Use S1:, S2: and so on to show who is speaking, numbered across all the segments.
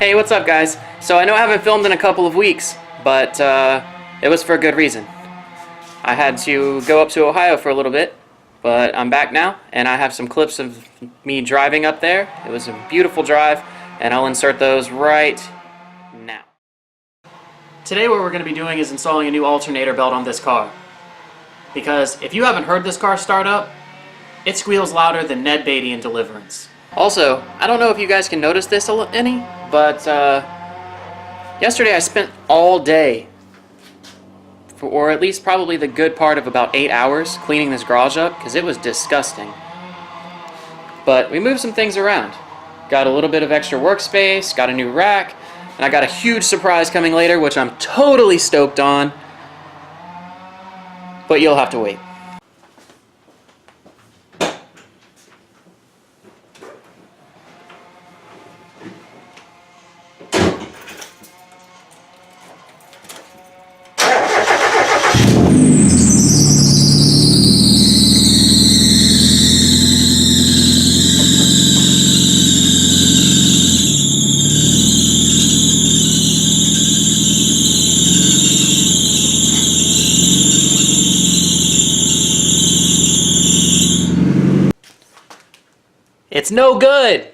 S1: Hey, what's up guys? So I know I haven't filmed in a couple of weeks, but it was for a good reason. I had to go up to Ohio for a little bit, but I'm back now, and I have some clips of me driving up there. It was a beautiful drive, and I'll insert those right now. Today what we're going to be doing is installing a new alternator belt on this car. Because if you haven't heard this car start up, it squeals louder than Ned Beatty in Deliverance. Also, I don't know if you guys can notice this any, but yesterday I spent all day, or at least probably the good part of about 8 hours, cleaning this garage up because it was disgusting. But we moved some things around. Got a little bit of extra workspace, got a new rack, and I got a huge surprise coming later, which I'm totally stoked on. But you'll have to wait. It's no good!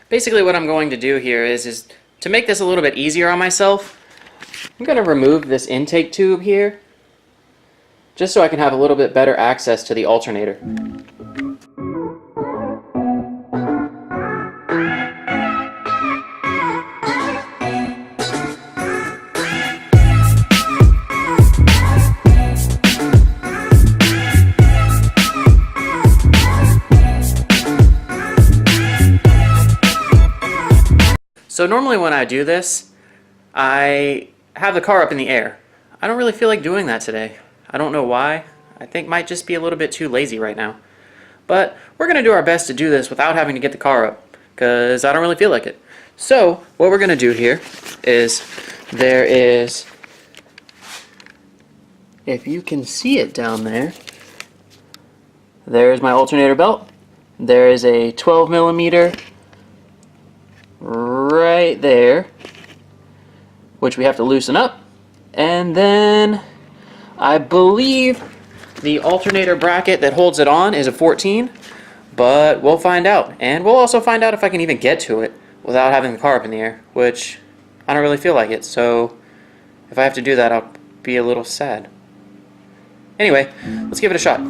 S1: Basically what I'm going to do here is to make this a little bit easier on myself, I'm going to remove this intake tube here, just so I can have a little bit better access to the alternator. So normally when I do this, I have the car up in the air. I don't really feel like doing that today. I don't know why. I think might just be a little bit too lazy right now. But we're going to do our best to do this without having to get the car up, because I don't really feel like it. So what we're going to do here is, there is, if you can see it down there, there's my alternator belt. There is a 12 millimeter right there, which we have to loosen up, and then I believe the alternator bracket that holds it on is a 14, but we'll find out, and we'll also find out if I can even get to it without having the car up in the air, which I don't really feel like it, so if I have to do that I'll be a little sad. Anyway, let's give it a shot.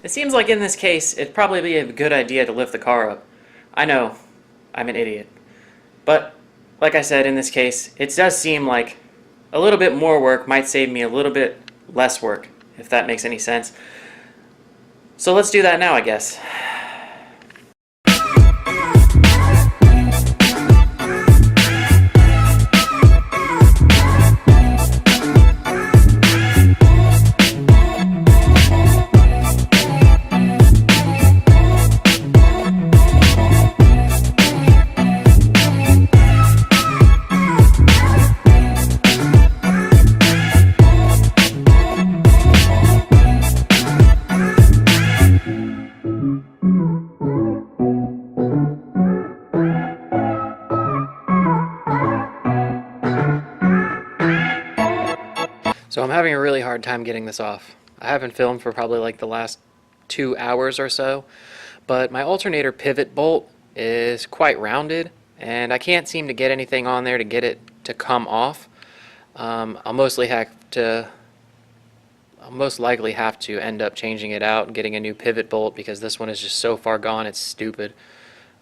S1: It seems like in this case, it'd probably be a good idea to lift the car up. I know, I'm an idiot. But, like I said, in this case, it does seem like a little bit more work might save me a little bit less work, if that makes any sense. So let's do that now, I guess. So I'm having a really hard time getting this off. I haven't filmed for probably like the last 2 hours or so, but my alternator pivot bolt is quite rounded, and I can't seem to get anything on there to get it to come off. I'll most likely have to end up changing it out and getting a new pivot bolt, because this one is just so far gone, it's stupid.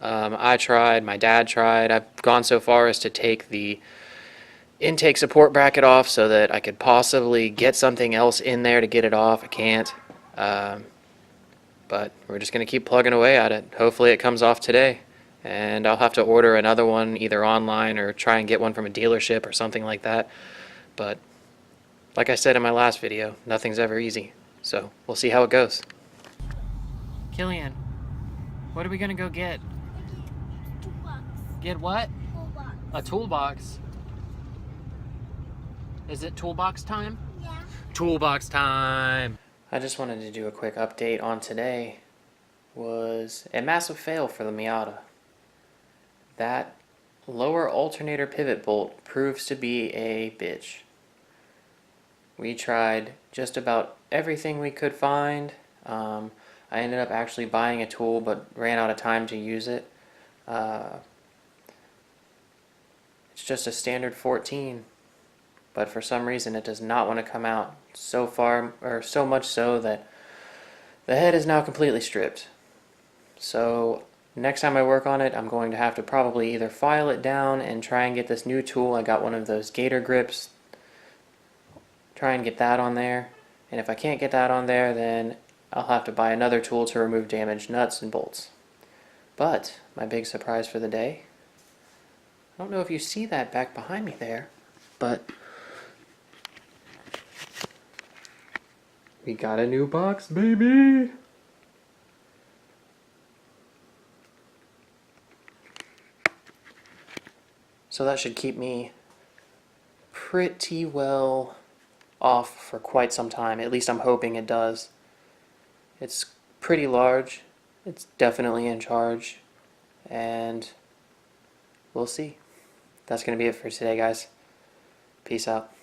S1: I tried, my dad tried, I've gone so far as to take the intake support bracket off so that I could possibly get something else in there to get it off. I can't. But we're just going to keep plugging away at it. Hopefully it comes off today. and I'll have to order another one either online or try and get one from a dealership or something like that. But like I said in my last video, nothing's ever easy. So we'll see how it goes. Killian, what are we gonna go get?
S2: Toolbox.
S1: Get what?
S2: Toolbox.
S1: A toolbox. Is it toolbox time?
S2: Yeah.
S1: Toolbox time! I just wanted to do a quick update on today. Was a massive fail for the Miata. That lower alternator pivot bolt proves to be a bitch. We tried just about everything we could find. I ended up actually buying a tool but ran out of time to use it. It's just a standard 14, but for some reason it does not want to come out so far, or so much so that the head is now completely stripped. So next time I work on it, I'm going to have to probably either file it down and try and get this new tool. I got one of those gator grips. Try and get that on there. And if I can't get that on there, then I'll have to buy another tool to remove damaged nuts and bolts. But my big surprise for the day, I don't know if you see that back behind me there, but we got a new box, baby! So that should keep me pretty well off for quite some time. At least I'm hoping it does. It's pretty large. It's definitely in charge. And we'll see. That's going to be it for today, guys. Peace out.